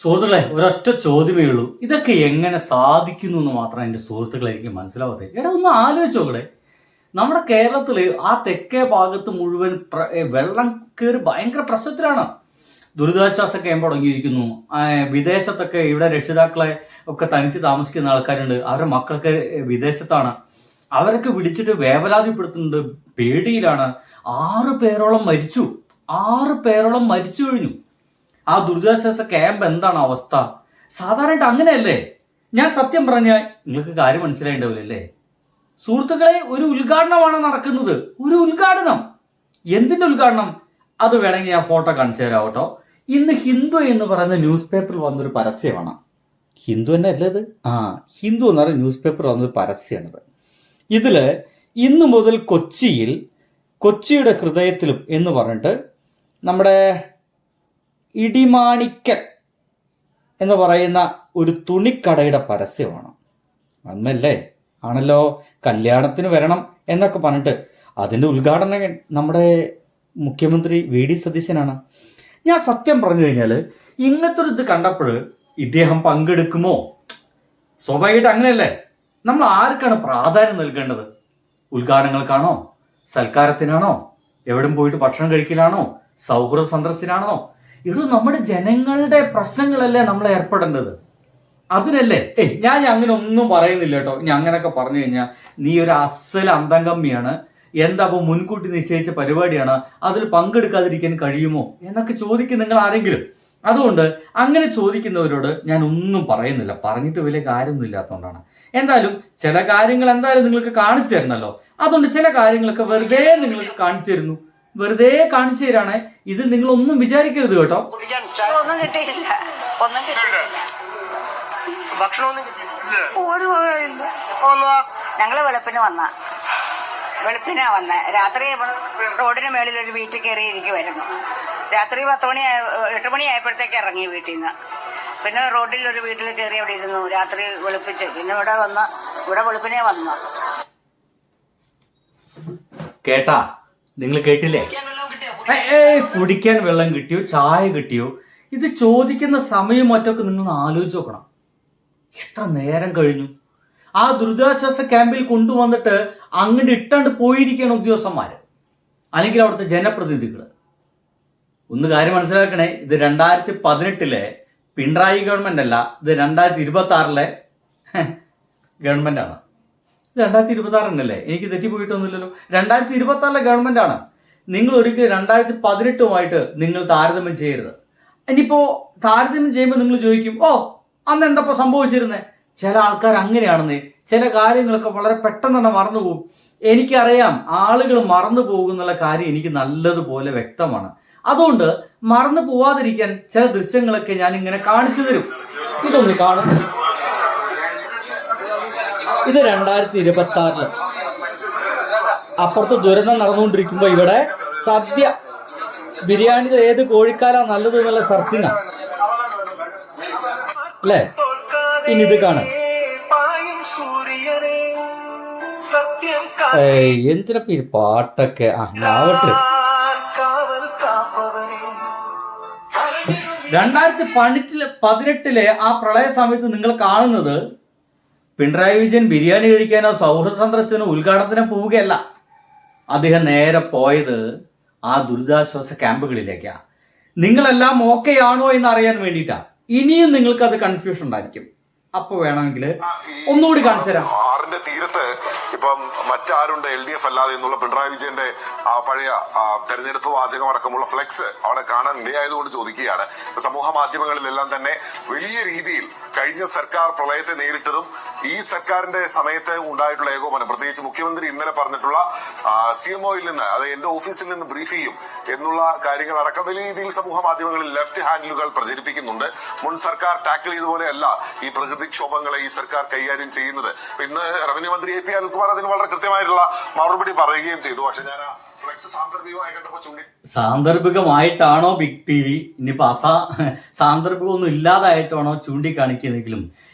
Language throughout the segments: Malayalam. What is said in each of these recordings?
സുഹൃത്തുക്കളെ, ഒരൊറ്റ ചോദ്യമേ ഉള്ളൂ. ഇതൊക്കെ എങ്ങനെ സാധിക്കുന്നു എന്ന് മാത്രം എൻ്റെ സുഹൃത്തുക്കളെ എനിക്ക് മനസ്സിലാവാതെ. ഒന്ന് ആലോചിച്ച് നോക്കണേ. നമ്മുടെ കേരളത്തിൽ ആ തെക്കേ ഭാഗത്ത് മുഴുവൻ വെള്ളം കയറി ഭയങ്കര പ്രശ്നത്തിലാണ്. ദുരിതാശ്വാസ ക്യാമ്പ് തുടങ്ങിയിരിക്കുന്നു. വിദേശത്തൊക്കെ ഇവിടെ രക്ഷിതാക്കളെ ഒക്കെ തനിച്ച് താമസിക്കുന്ന ആൾക്കാരുണ്ട്. അവരുടെ മക്കളൊക്കെ വിദേശത്താണ്. അവരൊക്കെ വിളിച്ചിട്ട് വേവലാതിപ്പെടുത്തുന്നുണ്ട്, പേടിയിലാണ്. 6 പേരോളം മരിച്ചു. 6 പേരോളം മരിച്ചു കഴിഞ്ഞു. ആ ദുരിതാശ്വാസ ക്യാമ്പ് എന്താണ് അവസ്ഥ? സാധാരണയായിട്ട് അങ്ങനെയല്ലേ? ഞാൻ സത്യം പറഞ്ഞാൽ നിങ്ങൾക്ക് കാര്യം മനസ്സിലായിണ്ടാവില്ലല്ലേ സുഹൃത്തുക്കളെ? ഒരു ഉദ്ഘാടനമാണ് നടക്കുന്നത്. ഒരു ഉദ്ഘാടനം. എന്തിന്റെ ഉദ്ഘാടനം? അത് വേണമെങ്കിൽ ഞാൻ ഫോട്ടോ കാണിച്ചു തരാം കേട്ടോ. ഇന്ന് ഹിന്ദു എന്ന് പറയുന്ന ന്യൂസ് പേപ്പറിൽ വന്നൊരു പരസ്യമാണ്. ഹിന്ദു തന്നെ അല്ലേ ഇത്? ഹിന്ദു എന്ന് പറയുന്ന ന്യൂസ് പേപ്പറിൽ വന്നൊരു പരസ്യമാണിത്. ഇതില് ഇന്നു മുതൽ കൊച്ചിയുടെ ഹൃദയത്തിലും എന്ന് പറഞ്ഞിട്ട് നമ്മുടെ ഇടിമാണിക്കൽ എന്ന് പറയുന്ന ഒരു തുണിക്കടയുടെ പരസ്യമാണ്. അന്നല്ലേ ആണല്ലോ കല്യാണത്തിന് വരണം എന്നൊക്കെ പറഞ്ഞിട്ട് അതിൻ്റെ ഉദ്ഘാടനം നമ്മുടെ മുഖ്യമന്ത്രി VD സതീശനാണ്. ഞാൻ സത്യം പറഞ്ഞു കഴിഞ്ഞാൽ ഇങ്ങനത്തെ ഒരു ഇത് കണ്ടപ്പോൾ ഇദ്ദേഹം പങ്കെടുക്കുമോ? സ്വാഭാവികമായിട്ട് അങ്ങനെയല്ലേ. നമ്മൾ ആർക്കാണ് പ്രാധാന്യം നൽകേണ്ടത്? ഉദ്ഘാടനങ്ങൾക്കാണോ? സൽക്കാരത്തിനാണോ? എവിടെയും പോയിട്ട് ഭക്ഷണം കഴിക്കലാണോ? സൗഹൃദ സന്ദർശനാണോ? ഇത് നമ്മുടെ ജനങ്ങളുടെ പ്രശ്നങ്ങളല്ലേ നമ്മൾ ഏർപ്പെടേണ്ടത്. അതിനല്ലേ ഞാൻ അങ്ങനെ ഒന്നും പറയുന്നില്ല കേട്ടോ. ഇനി അങ്ങനെയൊക്കെ പറഞ്ഞു കഴിഞ്ഞാൽ നീ ഒരു അസൽ അന്തംഗമ്മിയാണ്, എന്താ അപ്പോൾ മുൻകൂട്ടി നിശ്ചയിച്ച പരിപാടിയാണ്, അതിൽ പങ്കെടുക്കാതിരിക്കാൻ കഴിയുമോ എന്നൊക്കെ ചോദിക്കും നിങ്ങൾ ആരെങ്കിലും. അതുകൊണ്ട് അങ്ങനെ ചോദിക്കുന്നവരോട് ഞാൻ ഒന്നും പറയുന്നില്ല, പറഞ്ഞിട്ട് വലിയ കാര്യമൊന്നും ഇല്ലാത്തതുകൊണ്ടാണ്. എന്തായാലും ചില കാര്യങ്ങൾ എന്തായാലും നിങ്ങൾക്ക് കാണിച്ചു തരണമല്ലോ. അതുകൊണ്ട് ചില കാര്യങ്ങളൊക്കെ വെറുതെ നിങ്ങൾക്ക് കാണിച്ചു തരുന്നു. വെറുതെ കാണിച്ചു തരാണ്. ഇതിൽ നിങ്ങൾ ഒന്നും വിചാരിക്കരുത് കേട്ടോ. ഒന്നും കിട്ടിയില്ല. ഞങ്ങള് വെളുപ്പിനാ വന്ന രാത്രി റോഡിന് മേളിൽ ഒരു വീട്ടിൽ കയറി ഇരിക്കുമായിരുന്നു. രാത്രി 8 മണി ആയപ്പോഴത്തേക്ക് ഇറങ്ങി വീട്ടിൽ നിന്ന്. പിന്നെ റോഡിൽ ഒരു വീട്ടിൽ കയറി അവിടെ ഇരുന്നു. രാത്രി വെളുപ്പിച്ച് പിന്നെ ഇവിടെ വെളുപ്പിനെ വന്നു. കേട്ടാ? നിങ്ങൾ കേട്ടില്ലേ? കുടിക്കാൻ വെള്ളം കിട്ടിയോ? ചായ കിട്ടിയോ? ഇത് ചോദിക്കുന്ന സമയം മറ്റൊക്കെ നിങ്ങൾ ആലോചിച്ച് നോക്കണം. എത്ര നേരം കഴിഞ്ഞു? ആ ദുരിതാശ്വാസ ക്യാമ്പിൽ കൊണ്ടുവന്നിട്ട് അങ്ങോട്ട് ഇട്ടാണ്ട് പോയിരിക്കുകയാണ് ഉദ്യോഗസ്ഥന്മാര്, അല്ലെങ്കിൽ അവിടുത്തെ ജനപ്രതിനിധികൾ. ഒന്ന് കാര്യം മനസ്സിലാക്കണേ, ഇത് 2018 പിണറായി ഗവൺമെന്റ് അല്ല, ഇത് 2026 ഗവൺമെന്റ് ആണ്. ഇത് 2026 തന്നെയല്ലേ? എനിക്ക് തെറ്റിപ്പോയിട്ടൊന്നുമില്ലല്ലോ. 2026 ഗവൺമെന്റ് ആണ്. നിങ്ങൾ ഒരിക്കലും 2018 നിങ്ങൾ താരതമ്യം ചെയ്യരുത്. ഇനിയിപ്പോ താരതമ്യം ചെയ്യുമ്പോൾ നിങ്ങൾ ചോദിക്കും, അന്ന് എന്തപ്പോ സംഭവിച്ചിരുന്നേ? ചില ആൾക്കാർ അങ്ങനെയാണെന്നേ. ചില കാര്യങ്ങളൊക്കെ വളരെ പെട്ടെന്ന് തന്നെ മറന്നുപോകും. എനിക്കറിയാം ആളുകൾ മറന്നു പോകുന്നുള്ള കാര്യം എനിക്ക് നല്ലതുപോലെ വ്യക്തമാണ്. അതുകൊണ്ട് മറന്നു പോവാതിരിക്കാൻ ചില ദൃശ്യങ്ങളൊക്കെ ഞാൻ ഇങ്ങനെ കാണിച്ചു തരും. ഇതൊന്ന് കാണും. ഇത് 2026 അപ്പുറത്ത് ദുരന്തം നടന്നുകൊണ്ടിരിക്കുമ്പോ ഇവിടെ സദ്യ ബിരിയാണിയിൽ ഏത് കോഴിക്കാലാ നല്ലത് എന്നുള്ള സെർച്ചിങ്ങാ അല്ലേ? ഇനി ഇത് കാണാം. എന്തിനപ്പ ഈ പാട്ടൊക്കെ? ഞാവട്ടെ. 2018 ആ പ്രളയ സമയത്ത് നിങ്ങൾ കാണുന്നത് പിണറായി വിജയൻ ബിരിയാണി കഴിക്കാനോ സൗഹൃദ സന്ദർശനോ ഉദ്ഘാടനത്തിനോ പോവുകയല്ല. അദ്ദേഹം നേരെ പോയത് ആ ദുരിതാശ്വാസ ക്യാമ്പുകളിലേക്കാണ്. നിങ്ങളെല്ലാം ഓക്കെ ആണോ എന്ന് അറിയാൻ വേണ്ടിയിട്ടാ. ഇനിയും നിങ്ങൾക്ക് അത് കൺഫ്യൂഷൻ ഉണ്ടായിരിക്കും. അപ്പൊ വേണമെങ്കിൽ ഒന്നുകൂടി കാണിച്ചു തരാം. ആറിന്റെ തീരത്ത് ഇപ്പം മറ്റാരുണ്ട് LDF അല്ലാതെ എന്നുള്ള പിണറായി വിജയന്റെ പഴയ തെരഞ്ഞെടുപ്പ് വാചകം അടക്കമുള്ള ഫ്ലെക്സ് അവിടെ കാണാൻ ഇടയായതുകൊണ്ട് ചോദിക്കുകയാണ്. സമൂഹ മാധ്യമങ്ങളിലെല്ലാം തന്നെ വലിയ രീതിയിൽ കഴിഞ്ഞ സർക്കാർ പ്രളയത്തെ നേരിട്ടതും ഈ സർക്കാരിന്റെ സമയത്ത് ഉണ്ടായിട്ടുള്ള ഏകോപനം, പ്രത്യേകിച്ച് മുഖ്യമന്ത്രി ഇന്നലെ പറഞ്ഞിട്ടുള്ള CMOയിൽ നിന്ന്, അത് എന്റെ ഓഫീസിൽ നിന്ന് ബ്രീഫ് ചെയ്യും എന്നുള്ള കാര്യങ്ങൾ അടക്കം വലിയ രീതിയിൽ സമൂഹ മാധ്യമങ്ങളിൽ ലെഫ്റ്റ് ഹാൻഡിലുകൾ പ്രചരിപ്പിക്കുന്നുണ്ട്. മുൻ സർക്കാർ ടാക്കിൾ ചെയ്തതുപോലെയല്ല ഈ പ്രകൃതിക്ഷോഭങ്ങളെ ഈ സർക്കാർ കൈകാര്യം ചെയ്യുന്നത്. ഇന്ന് റവന്യൂ മന്ത്രി AP അനിൽകുമാർ അതിന് വളരെ കൃത്യമായിട്ടുള്ള മറുപടി പറയുകയും ചെയ്തു. പക്ഷെ ഞാൻ സാന്ദർഭികമായിട്ടാണോ ബിഗ് TV ഇനിയിപ്പോ സാന്ദർഭികമൊന്നും ഇല്ലാതായിട്ടാണോ ചൂണ്ടിക്കാണിക്കുന്നെങ്കിലും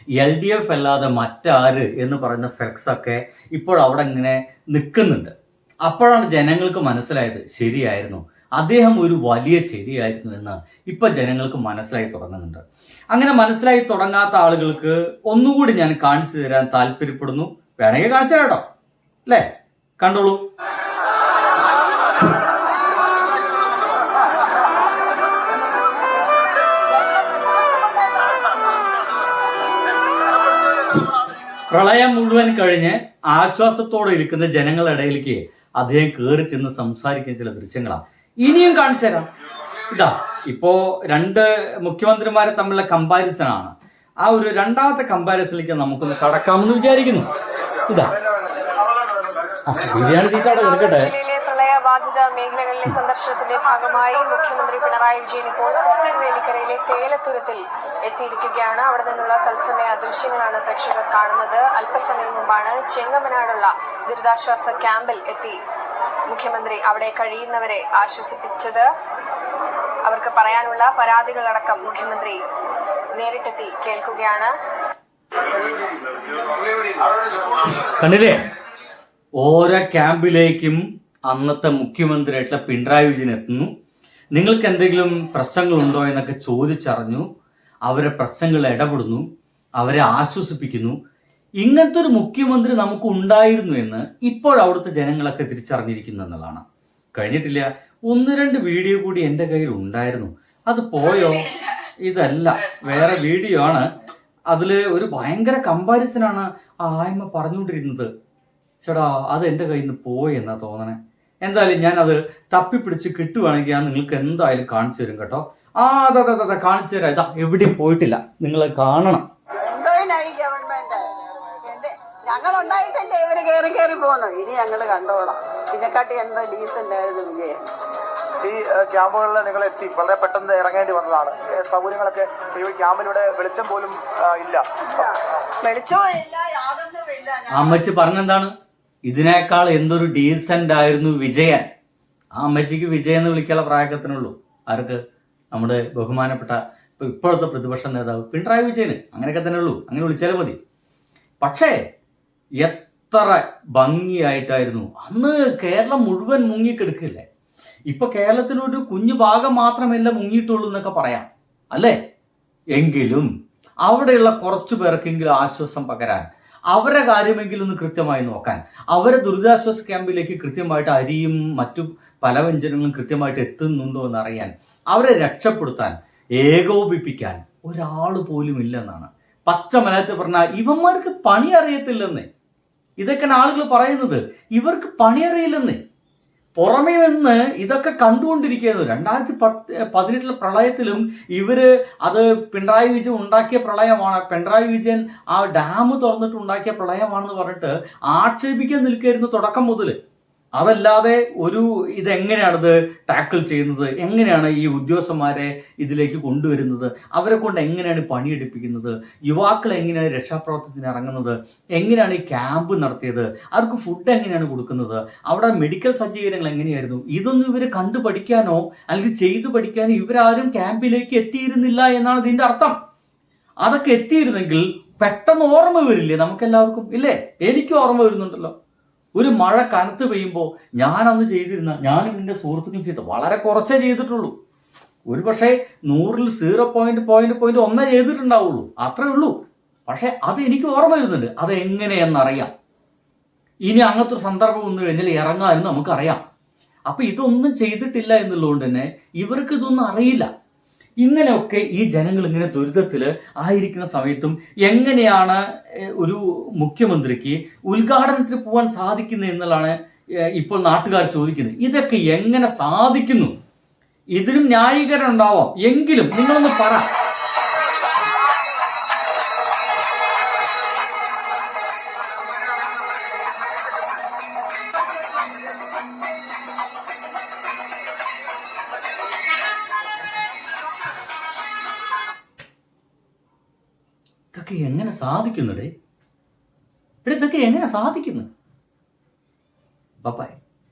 LDF അല്ലാതെ മറ്റാര് എന്ന് പറയുന്ന ഫ്ലെക്സ് ഒക്കെ ഇപ്പോൾ അവിടെ ഇങ്ങനെ നിൽക്കുന്നുണ്ട്. അപ്പോഴാണ് ജനങ്ങൾക്ക് മനസ്സിലായത് ശരിയായിരുന്നു അദ്ദേഹം ഒരു വലിയ ശരിയായിരുന്നു എന്ന് ഇപ്പൊ ജനങ്ങൾക്ക് മനസ്സിലായി തുടങ്ങുന്നുണ്ട്. അങ്ങനെ മനസ്സിലായി തുടങ്ങാത്ത ആളുകൾക്ക് ഒന്നുകൂടി ഞാൻ കാണിച്ചു തരാൻ താല്പര്യപ്പെടുന്നു. വേണമെങ്കിൽ കാണിച്ചു തരാം കേട്ടോ, അല്ലേ? കണ്ടോളൂ. പ്രളയം മുഴുവൻ കഴിഞ്ഞ് ആശ്വാസത്തോടെ ഇരിക്കുന്ന ജനങ്ങളുടെ ഇടയിലേക്ക് അദ്ദേഹം കയറി ചെന്ന് സംസാരിക്കുന്ന ചില ദൃശ്യങ്ങളാണ് ഇനിയും കാണിച്ചു തരാം. ഇതാ ഇപ്പോ രണ്ട് മുഖ്യമന്ത്രിമാരെ തമ്മിലുള്ള കമ്പാരിസൺ ആണ്. ആ ഒരു രണ്ടാമത്തെ കമ്പാരിസണിലേക്ക് നമുക്കൊന്ന് കടക്കാമെന്ന് വിചാരിക്കുന്നു. ഇതാ ബിരിയാണി തീറ്റാടെ കിടക്കട്ടെ. പ്രളയബാധിത മേഖലകളിലെ സന്ദർശനത്തിന്റെ ഭാഗമായി മുഖ്യമന്ത്രി പിണറായി വിജയൻ ഇപ്പോൾ പുത്തൻവേലിക്കരയിലെ തേയിലത്തുരത്തിൽ എത്തിയിരിക്കുകയാണ്. അവിടെ നിന്നുള്ള തത്സമയ ദൃശ്യങ്ങളാണ് പ്രേക്ഷകർ കാണുന്നത്. അല്പസമയം മുമ്പാണ് ചെങ്ങമനാടുള്ള ദുരിതാശ്വാസ ക്യാമ്പിൽ എത്തി മുഖ്യമന്ത്രി അവിടെ കഴിയുന്നവരെ ആശ്വസിപ്പിച്ചത്. അവർക്ക് പറയാനുള്ള പരാതികളടക്കം മുഖ്യമന്ത്രി നേരിട്ടെത്തി കേൾക്കുകയാണ്. കണ്ടില്ലേ, ഓരോ ക്യാമ്പിലേക്കും അന്നത്തെ മുഖ്യമന്ത്രിയായിട്ടുള്ള പിണറായി വിജയൻ എത്തുന്നു. നിങ്ങൾക്ക് എന്തെങ്കിലും പ്രശ്നങ്ങളുണ്ടോ എന്നൊക്കെ ചോദിച്ചറിഞ്ഞു. അവരെ പ്രശ്നങ്ങളിൽ ഇടപെടുന്നു, അവരെ ആശ്വസിപ്പിക്കുന്നു. ഇങ്ങനത്തെ ഒരു മുഖ്യമന്ത്രി നമുക്ക് ഉണ്ടായിരുന്നു എന്ന് ഇപ്പോൾ അവിടുത്തെ ജനങ്ങളൊക്കെ തിരിച്ചറിഞ്ഞിരിക്കുന്നു എന്നുള്ളതാണ്. കഴിഞ്ഞിട്ടില്ല, 1-2 വീഡിയോ കൂടി എൻ്റെ കയ്യിൽ ഉണ്ടായിരുന്നു. അത് പോയോ? ഇതല്ല, വേറെ വീഡിയോ ആണ്. അതിൽ ഒരു ഭയങ്കര കമ്പാരിസനാണ് ആ ആയ്മ പറഞ്ഞുകൊണ്ടിരുന്നത്. ചേടാ, അത് എൻ്റെ കയ്യിൽ നിന്ന് പോയെന്നാ തോന്നണേ. എന്തായാലും ഞാൻ അത് തപ്പിപ്പിടിച്ച് കിട്ടുവാണെങ്കിൽ ഞാൻ നിങ്ങൾക്ക് എന്തായാലും കാണിച്ചു തരും കേട്ടോ. അതെ കാണിച്ചു തരാം. ഇതാ എവിടെയും പോയിട്ടില്ല, നിങ്ങൾ കാണണം. ഞങ്ങൾ ഉണ്ടായിട്ടല്ലേ ഇവര് കയറി പോകുന്നത്. ഇനി ഞങ്ങൾ കണ്ടോളാം. ഇതിനെക്കാട്ടി എന്താ ഡീസന്റ് ആയിരുന്നു വിജയം. ഈ ക്യാമ്പുകളിൽ നിങ്ങൾ എത്തി വളരെ പെട്ടെന്ന് ഇറങ്ങേണ്ടി വന്നതാണ്. സൗകര്യങ്ങളൊക്കെ ഈ ക്യാമ്പിലൂടെ വെളിച്ചം പോലും ഇല്ല, വെളിച്ചവും ഇല്ല, യാതൊന്നും ഇല്ല. അമ്മച്ചി പറഞ്ഞെന്താണ്, ഇതിനേക്കാൾ എന്തൊരു ഡീസന്റ് ആയിരുന്നു വിജയൻ. ആ അമ്മച്ചിക്ക് വിജയൻ എന്ന് വിളിക്കാനുള്ള പ്രായത്തിനുള്ളൂ. ആർക്ക്? നമ്മുടെ ബഹുമാനപ്പെട്ട ഇപ്പോഴത്തെ പ്രതിപക്ഷ നേതാവ് പിണറായി വിജയന്. അങ്ങനെയൊക്കെ തന്നെ ഉള്ളൂ, അങ്ങനെ വിളിച്ചാലും മതി. പക്ഷേ എത്ര ഭംഗിയായിട്ടായിരുന്നു അന്ന്. കേരളം മുഴുവൻ മുങ്ങിക്കെടുക്കില്ലേ. ഇപ്പൊ കേരളത്തിലൊരു കുഞ്ഞു ഭാഗം മാത്രമല്ല മുങ്ങിയിട്ടുള്ളൂ എന്നൊക്കെ പറയാം, അല്ലേ? എങ്കിലും അവിടെയുള്ള കുറച്ചു പേർക്കെങ്കിലും ആശ്വാസം പകരാൻ, അവരുടെ കാര്യമെങ്കിലും ഒന്ന് കൃത്യമായി നോക്കാൻ, അവരെ ദുരിതാശ്വാസ ക്യാമ്പിലേക്ക് കൃത്യമായിട്ട് അരിയും മറ്റു പലവ്യഞ്ജനങ്ങളും കൃത്യമായിട്ട് എത്തുന്നുണ്ടോ എന്നറിയാൻ, അവരെ രക്ഷപ്പെടുത്താൻ, ഏകോപിപ്പിക്കാൻ ഒരാൾ പോലും ഇല്ലെന്നാണ്. പച്ച മലയാളത്തിൽ പറഞ്ഞാൽ ഇവന്മാർക്ക് പണി അറിയത്തില്ലെന്നേ. ഇതൊക്കെയാണ് ആളുകൾ പറയുന്നത്, ഇവർക്ക് പണി അറിയില്ലെന്നേ. പുറമേ നിന്ന് ഇതൊക്കെ കണ്ടുകൊണ്ടിരിക്കുന്നു. 2018 പ്രളയത്തിലും ഇവര് അത് പിണറായി വിജയൻ ഉണ്ടാക്കിയ പ്രളയമാണ്, പിണറായി വിജയൻ ആ ഡാം തുറന്നിട്ട് ഉണ്ടാക്കിയ പ്രളയമാണെന്ന് പറഞ്ഞിട്ട് ആക്ഷേപിക്കാൻ നിൽക്കായിരുന്നു തുടക്കം മുതൽ. അതല്ലാതെ ഇതെങ്ങനെയാണിത് ടാക്കിൾ ചെയ്യുന്നത്, എങ്ങനെയാണ് ഈ ഉദ്യോഗസ്ഥന്മാരെ ഇതിലേക്ക് കൊണ്ടുവരുന്നത്, അവരെ കൊണ്ട് എങ്ങനെയാണ് പണിയെടുപ്പിക്കുന്നത്, യുവാക്കളെ എങ്ങനെയാണ് രക്ഷാപ്രവർത്തനത്തിന് ഇറങ്ങുന്നത്, എങ്ങനെയാണ് ഈ ക്യാമ്പ് നടത്തിയത്, അവർക്ക് ഫുഡ് എങ്ങനെയാണ് കൊടുക്കുന്നത്, അവിടെ മെഡിക്കൽ സജ്ജീകരണങ്ങൾ എങ്ങനെയായിരുന്നു, ഇതൊന്നും ഇവർ കണ്ടു പഠിക്കാനോ അല്ലെങ്കിൽ ചെയ്തു പഠിക്കാനോ ഇവരാരും ക്യാമ്പിലേക്ക് എത്തിയിരുന്നില്ല എന്നാണ് ഇതിന്റെ അർത്ഥം. അതൊക്കെ എത്തിയിരുന്നെങ്കിൽ പെട്ടെന്ന് ഓർമ്മ വരില്ലേ നമുക്കെല്ലാവർക്കും, ഇല്ലേ? എനിക്ക് ഓർമ്മ വരുന്നുണ്ടല്ലോ. ഒരു മഴ കനത്ത് പെയ്യുമ്പോൾ ഞാനന്ന് ചെയ്തിരുന്ന, ഞാനും എൻ്റെ സുഹൃത്തുക്കളും ചെയ്ത വളരെ കുറച്ചേ ചെയ്തിട്ടുള്ളൂ. ഒരു പക്ഷേ 100-ൽ 0.1 ചെയ്തിട്ടുണ്ടാവുള്ളൂ, അത്രേ ഉള്ളൂ. പക്ഷെ അത് എനിക്ക് ഓർമ്മ വരുന്നുണ്ട്, അത് എങ്ങനെയെന്നറിയാം. ഇനി അങ്ങനത്തെ ഒരു സന്ദർഭം വന്നു കഴിഞ്ഞാൽ ഇറങ്ങാനും നമുക്കറിയാം. അപ്പൊ ഇതൊന്നും ചെയ്തിട്ടില്ല എന്നുള്ളതുകൊണ്ട് തന്നെ ഇവർക്ക് ഇതൊന്നും അറിയില്ല. ഇങ്ങനെയൊക്കെ ഈ ജനങ്ങൾ ഇങ്ങനെ ദുരിതത്തിൽ ആയിരിക്കുന്ന സമയത്തും എങ്ങനെയാണ് ഒരു മുഖ്യമന്ത്രിക്ക് ഉദ്ഘാടനത്തിന് പോകാൻ സാധിക്കുന്നത് എന്നുള്ളതാണ് ഇപ്പോൾ നാട്ടുകാർ ചോദിക്കുന്നത്. ഇതൊക്കെ എങ്ങനെ സാധിക്കുന്നു? ഇതിനും ന്യായീകരണം ഉണ്ടാവാം, എങ്കിലും നിങ്ങളൊന്ന് പറ. ഇതൊക്കെ എങ്ങനെ സാധിക്കുന്നുടേ? ഇതൊക്കെ എങ്ങനെ സാധിക്കുന്നു? ബൈ.